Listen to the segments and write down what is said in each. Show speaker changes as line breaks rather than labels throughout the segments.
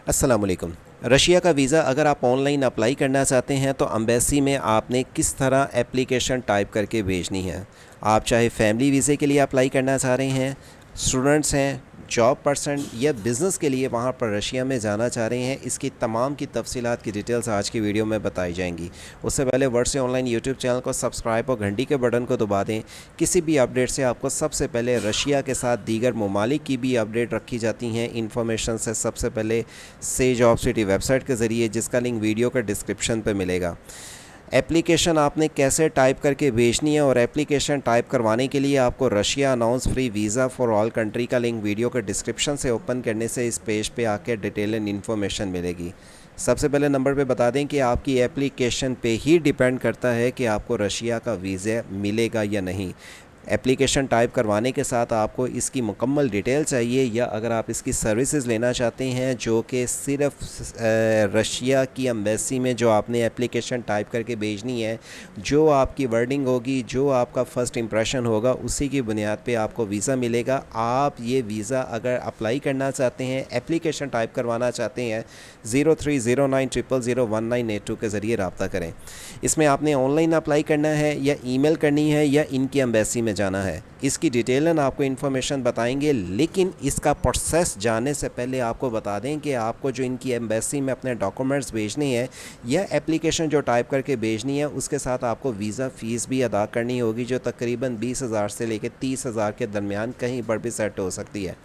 अस्सलामुअलैकुम। रशिया का वीज़ा अगर आप ऑनलाइन अप्लाई करना चाहते हैं तो एम्बेसी में आपने किस तरह एप्लीकेशन टाइप करके भेजनी है। आप चाहे फैमिली वीज़े के लिए अप्लाई करना चाह रहे हैं, स्टूडेंट्स हैं, जॉब पर्सन या बिज़नेस के लिए वहाँ पर रशिया में जाना चाह रहे हैं, इसकी तमाम की तफसीलात की डिटेल्स आज की वीडियो में बताई जाएंगी। उससे पहले वर्ड से ऑनलाइन यूट्यूब चैनल को सब्सक्राइब और घंटी के बटन को दबा दें। किसी भी अपडेट से आपको सबसे पहले रशिया के साथ दीगर ममालिक की भी अपडेट रखी जाती हैं इन्फॉर्मेशन से सबसे पहले से जॉब सिटी वेबसाइट के ज़रिए, जिसका लिंक वीडियो का डिस्क्रिप्शन पे मिलेगा। एप्लीकेशन आपने कैसे टाइप करके भेजनी है और एप्लीकेशन टाइप करवाने के लिए आपको Russia announce free visa for all country का लिंक वीडियो के डिस्क्रिप्शन से ओपन करने से इस पेज पे आके डिटेल एंड इन्फॉर्मेशन मिलेगी। सबसे पहले नंबर पे बता दें कि आपकी एप्लीकेशन पे ही डिपेंड करता है कि आपको रशिया का वीज़ा मिलेगा या नहीं। एप्लीकेशन टाइप करवाने के साथ आपको इसकी मुकम्मल डिटेल चाहिए, या अगर आप इसकी सर्विसेज लेना चाहते हैं जो कि सिर्फ रशिया की एम्बेसी में जो आपने एप्लीकेशन टाइप करके भेजनी है, जो आपकी वर्डिंग होगी, जो आपका फ़र्स्ट इंप्रेशन होगा, उसी की बुनियाद पे आपको वीज़ा मिलेगा। आप ये वीज़ा अगर अप्लाई करना चाहते हैं, एप्लीकेशन टाइप करवाना चाहते हैं, 0309001982 के ज़रिए रब्ता करें। इसमें आपने ऑनलाइन अप्लाई करना है या ईमेल करनी है या इनकी एम्बेसी में जाना है, इसकी डिटेलन आपको इन्फॉर्मेशन बताएंगे। लेकिन इसका प्रोसेस जाने से पहले आपको बता दें कि आपको जो इनकी एम्बेसी में अपने डॉक्यूमेंट्स भेजने हैं या एप्लीकेशन जो टाइप करके भेजनी है, उसके साथ आपको वीज़ा फ़ीस भी अदा करनी होगी, जो तकरीबन 20,000 से लेकर 30,000 के दरमियान कहीं पर भी सेट हो सकती है।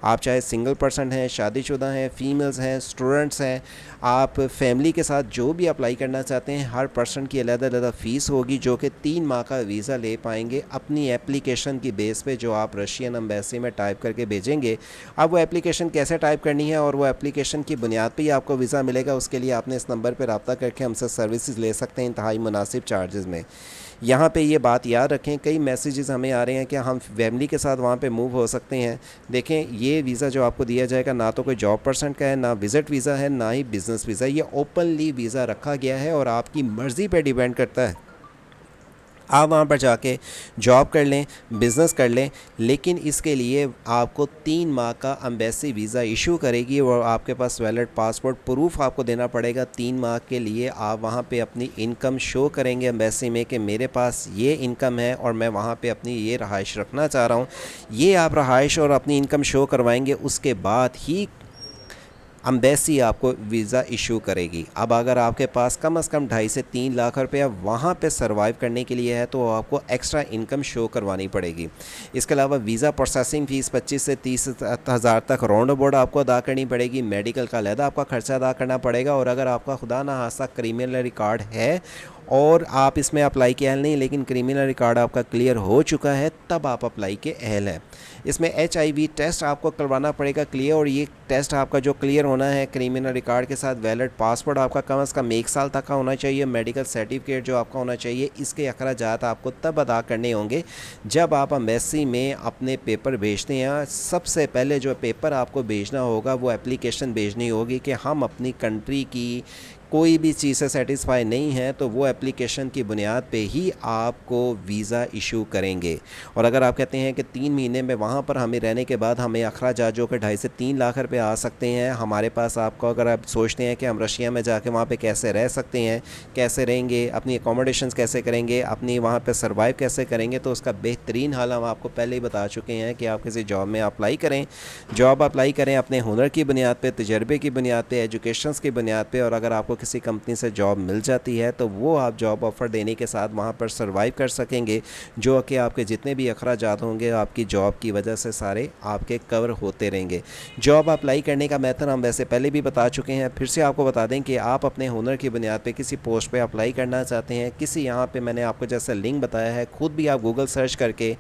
आप चाहे सिंगल पर्सन हैं, शादीशुदा हैं, फ़ीमेल्स हैं, स्टूडेंट्स हैं, आप फैमिली के साथ जो भी अप्लाई करना चाहते हैं, हर पर्सन की अलग-अलग फ़ीस होगी, जो कि 3 माह का वीज़ा ले पाएंगे अपनी एप्लीकेशन की बेस पे जो आप रशियन एम्बेसी में टाइप करके भेजेंगे। अब वो एप्लीकेशन कैसे टाइप करनी है और वो एप्लीकेशन की बुनियाद पे ही आपको वीज़ा मिलेगा, उसके लिए आपने इस नंबर पर रब्ता करके हमसे सर्विसेज ले सकते हैं इंतहाई मुनासिब चार्जेज़ में। यहाँ पे ये बात याद रखें, कई मैसेजेस हमें आ रहे हैं कि हम फैमिली के साथ वहाँ पे मूव हो सकते हैं। देखें, ये वीज़ा जो आपको दिया जाएगा ना तो कोई जॉब पर्सन का है, ना विज़िट वीज़ा है, ना ही बिज़नेस वीज़ा। ये ओपनली वीज़ा रखा गया है और आपकी मर्ज़ी पे डिपेंड करता है। आप वहाँ पर जाके जॉब कर लें, बिज़नेस कर लें, लेकिन इसके लिए आपको 3 माह का एम्बेसी वीज़ा इशू करेगी और आपके पास वैलिड पासपोर्ट प्रूफ आपको देना पड़ेगा। 3 माह के लिए आप वहाँ पे अपनी इनकम शो करेंगे एम्बेसी में कि मेरे पास ये इनकम है और मैं वहाँ पे अपनी ये रहाइश रखना चाह रहा हूँ। ये आप रहाइश और अपनी इनकम शो करवाएंगे, उसके बाद ही एम्बेसी आपको वीज़ा इशू करेगी। अब अगर आपके पास कम से कम 2.5 से 3 लाख रुपया वहाँ पे सरवाइव करने के लिए है तो आपको एक्स्ट्रा इनकम शो करवानी पड़ेगी। इसके अलावा वीज़ा प्रोसेसिंग फ़ीस 25 से 30 हज़ार तक राउंड अबाउट आपको अदा करनी पड़ेगी। मेडिकल का अलहदा आपका खर्चा अदा करना पड़ेगा, और अगर आपका खुदा ना खास्ता क्रिमिनल रिकॉर्ड है और आप इसमें अप्लाई के अहल नहीं, लेकिन क्रिमिनल रिकॉर्ड आपका क्लियर हो चुका है, तब आप अप्लाई के अहल हैं। इसमें HIV टेस्ट आपको करवाना पड़ेगा क्लियर, और ये टेस्ट आपका जो क्लियर होना है क्रिमिनल रिकॉर्ड के साथ वैलिड पासपोर्ट आपका कम से कम 1 साल तक का होना चाहिए, मेडिकल सर्टिफिकेट जो आपका होना चाहिए। इसके अखराजात आपको तब अदा करने होंगे जब आप एम्बेसी में अपने पेपर भेजते हैं। सबसे पहले जो पेपर आपको भेजना होगा वो एप्लीकेशन भेजनी होगी कि हम अपनी कंट्री की कोई भी चीज़ से सेटिस्फाई नहीं है, तो वो एप्लीकेशन की बुनियाद पे ही आपको वीज़ा इशू करेंगे। और अगर आप कहते हैं कि 3 महीने में वहाँ पर हमें रहने के बाद हमें अखराजात जो कि 2.5 से 3 लाख रुपए आ सकते हैं हमारे पास, आपको अगर आप सोचते हैं कि हम रशिया में जाके वहाँ पे कैसे रह सकते हैं, कैसे रहेंगे, अपनी अकोमोडेशंस कैसे करेंगे, अपनी वहाँ पे सर्वाइव कैसे करेंगे, तो उसका बेहतरीन हल हम आपको पहले ही बता चुके हैं कि आप किसी जॉब में अप्लाई करें। जॉब अप्लाई करें अपने हुनर की बुनियाद पे, तजर्बे की बुनियाद पे, एजुकेशंस की बुनियाद पे, और अगर आपको किसी कंपनी से जॉब मिल जाती है तो वो आप जॉब ऑफ़र देने के साथ वहाँ पर सर्वाइव कर सकेंगे, जो कि आपके जितने भी अखराजात होंगे आपकी जॉब की वजह से सारे आपके कवर होते रहेंगे। जॉब अप्लाई करने का मेथड हम वैसे पहले भी बता चुके हैं, फिर से आपको बता दें कि आप अपने हुनर की बुनियाद पे किसी पोस्ट पे अप्लाई करना चाहते हैं, किसी यहाँ पे मैंने आपको जैसे लिंक बताया है, खुद भी आप गूगल सर्च करके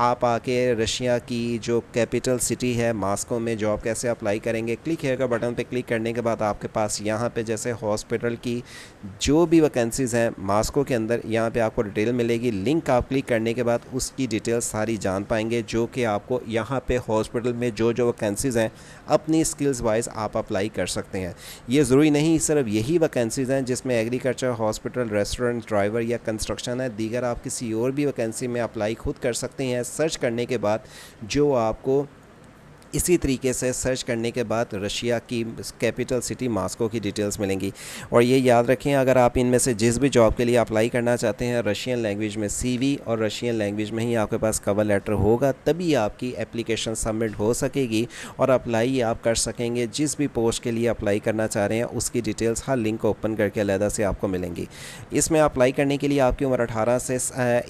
आप आके रशिया की जो कैपिटल सिटी है मॉस्को में जॉब कैसे अप्लाई करेंगे, क्लिक हेयर का बटन पे क्लिक करने के बाद आपके पास यहाँ पे जैसे हॉस्पिटल की जो भी वैकेंसीज़ हैं मॉस्को के अंदर, यहाँ पे आपको डिटेल मिलेगी। लिंक आप क्लिक करने के बाद उसकी डिटेल सारी जान पाएंगे, जो कि आपको यहाँ पे हॉस्पिटल में जो जो वैकेंसीज़ हैं अपनी स्किल्स वाइज आप अप्लाई कर सकते हैं। ये ज़रूरी नहीं सिर्फ यही वैकेंसीज़ हैं जिसमें एग्रीकल्चर, हॉस्पिटल, रेस्टोरेंट, ड्राइवर या कंस्ट्रक्शन है, दीगर आप किसी और भी वैकेंसी में अप्लाई खुद कर सकते हैं सर्च करने के बाद, जो आपको इसी तरीके से सर्च करने के बाद रशिया की कैपिटल सिटी मॉस्को की डिटेल्स मिलेंगी। और ये याद रखें, अगर आप इनमें से जिस भी जॉब के लिए अप्लाई करना चाहते हैं, रशियन लैंग्वेज में सीवी और रशियन लैंग्वेज में ही आपके पास कवर लेटर होगा, तभी आपकी एप्लीकेशन सबमिट हो सकेगी और अप्लाई आप कर सकेंगे। जिस भी पोस्ट के लिए अप्लाई करना चाह रहे हैं उसकी डिटेल्स हर लिंक को ओपन करके अलहदा से आपको मिलेंगी। इसमें अप्लाई करने के लिए आपकी उम्र 18 से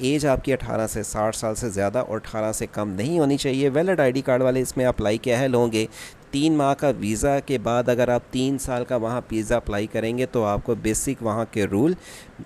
एज आपकी 18 से 60 साल से ज़्यादा और 18 से कम नहीं होनी चाहिए। वैलिड आईडी कार्ड वाले इसमें अप्लाई क्या है लोगे 3 माह का वीज़ा के बाद अगर आप 3 साल का वहाँ वीज़ा अप्लाई करेंगे तो आपको बेसिक वहाँ के रूल,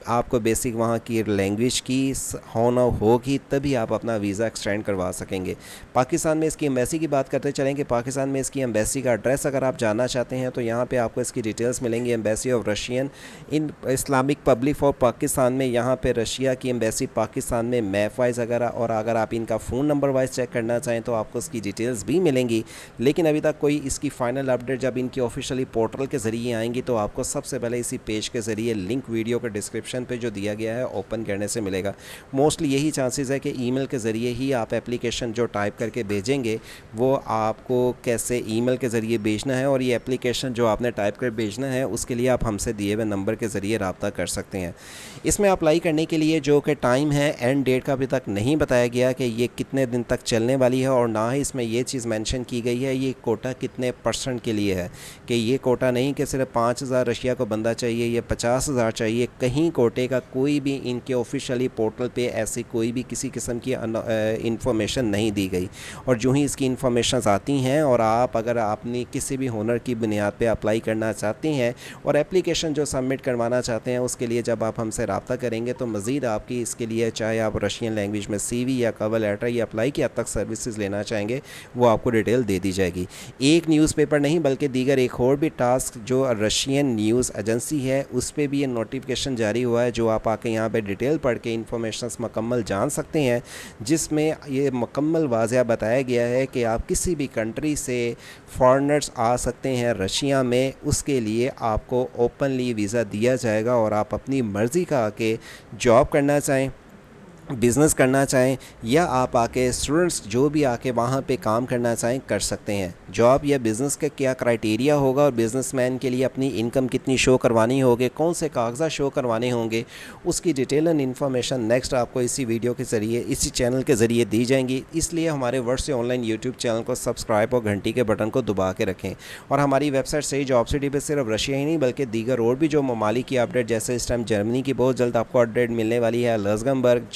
आपको बेसिक वहाँ की लैंग्वेज की होना होगी, तभी आप अपना वीज़ा एक्सटेंड करवा सकेंगे। पाकिस्तान में इसकी एम्बेसी की बात करते चलेंगे। पाकिस्तान में इसकी एम्बेसी का एड्रेस अगर आप जानना चाहते हैं तो यहाँ पे आपको इसकी डिटेल्स मिलेंगी। Embassy of Russian in Islamic public of Pakistan में, यहाँ पे रशिया की एम्बेसी पाकिस्तान में मैप वाइज और अगर आप इनका फ़ोन नंबर वाइज चेक करना चाहें तो आपको उसकी डिटेल्स भी मिलेंगी। लेकिन अभी तक कोई इसकी फ़ाइनल अपडेट जब इनकी ऑफिशियली पोर्टल के ज़रिए आएंगी तो आपको सबसे पहले इसी पेज के ज़रिए लिंक वीडियो के डिस्क्रिप्शन पे जो दिया गया है ओपन करने से मिलेगा। मोस्टली यही चांसेस है कि ईमेल के ज़रिए ही आप एप्लीकेशन जो टाइप करके भेजेंगे वो आपको कैसे ईमेल के ज़रिए भेजना है, और ये एप्लीकेशन जो आपने टाइप कर भेजना है उसके लिए आप हमसे दिए हुए नंबर के ज़रिए रब्ता कर सकते हैं। इसमें अप्लाई करने के लिए जो कि टाइम है, एंड डेट का अभी तक नहीं बताया गया कि ये कितने दिन तक चलने वाली है, और ना ही इसमें ये चीज़ मेंशन की गई है ये कोटा कितने % के लिए है, कि ये कोटा नहीं कि सिर्फ 5000 रशिया को बंदा चाहिए, ये 50,000 चाहिए। कहीं कोटे का कोई भी इनके ऑफिशियली पोर्टल पे ऐसी कोई भी किसी किस्म की इंफॉर्मेशन नहीं दी गई। और जो ही इसकी इंफॉर्मेशन आती हैं और आप अगर आपने किसी भी हुनर की बुनियाद पे अप्लाई करना चाहते हैं और एप्लीकेशन जो सबमिट करवाना चाहते हैं उसके लिए जब आप हमसे रब्ता करेंगे तो मज़ीद आपकी इसके लिए, चाहे आप रशियन लैंग्वेज में CV या कवर लेटर या अप्लाई की हद तक सर्विसेज लेना चाहेंगे, वो आपको डिटेल दे दी जाएगी। एक न्यूज़पेपर नहीं बल्कि दीगर एक और भी टास्क जो रशियन न्यूज़ एजेंसी है उस पर भी ये नोटिफिकेशन जारी हुआ है, जो आप आके यहाँ पे डिटेल पढ़ के इन्फॉर्मेशन मुकम्मल जान सकते हैं, जिसमें ये मुकम्मल वाज़ह बताया गया है कि आप किसी भी कंट्री से फॉरेनर्स आ सकते हैं रशिया में, उसके लिए आपको ओपनली वीज़ा दिया जाएगा और आप अपनी मर्ज़ी का आके जॉब करना चाहें, बिज़नेस करना चाहें, या आप आके स्टूडेंट्स जो भी आके वहाँ पे काम करना चाहें कर सकते हैं। जॉब या बिज़नेस का क्या क्राइटेरिया होगा और बिज़नेसमैन के लिए अपनी इनकम कितनी शो करवानी होगी, कौन से कागज़ात शो करवाने होंगे, उसकी डिटेल एंड इन्फॉर्मेशन नेक्स्ट आपको इसी वीडियो के ज़रिए, इसी चैनल के ज़रिए दी जाएंगी। इसलिए हमारे वर्ड से ऑनलाइन यूट्यूब चैनल को सब्सक्राइब और घंटी के बटन को दबा के रखें। और हमारी वेबसाइट से जॉब सिटी पर सिर्फ रशिया ही नहीं बल्कि दीगर और भी जो ममालिक की अपडेट, जैसे इस टाइम जर्मनी की बहुत जल्द आपको अपडेट मिलने वाली है, लग्जमबर्ग,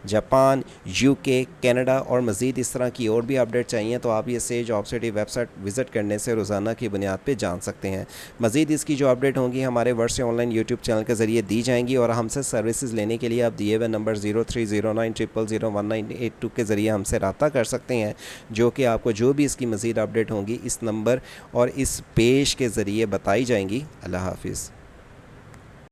जापान, UK, कनाडा और मज़ीद इस तरह की और भी अपडेट चाहिए तो आप ये से जॉब सिटी वेबसाइट विज़िट करने से रोज़ाना की बुनियाद पे जान सकते हैं। मज़ीद इसकी जो अपडेट होंगी हमारे वर्ड से ऑनलाइन यूट्यूब चैनल के ज़रिए दी जाएंगी, और हमसे सर्विसेज लेने के लिए आप दिए हुए नंबर 0309001982 के ज़रिए हमसे रब्ता कर सकते हैं, जो कि आपको जो भी इसकी मज़ीद अपडेट होंगी इस नंबर और इस पेज के ज़रिए बताई जाएंगी। अल्लाह हाफिज़।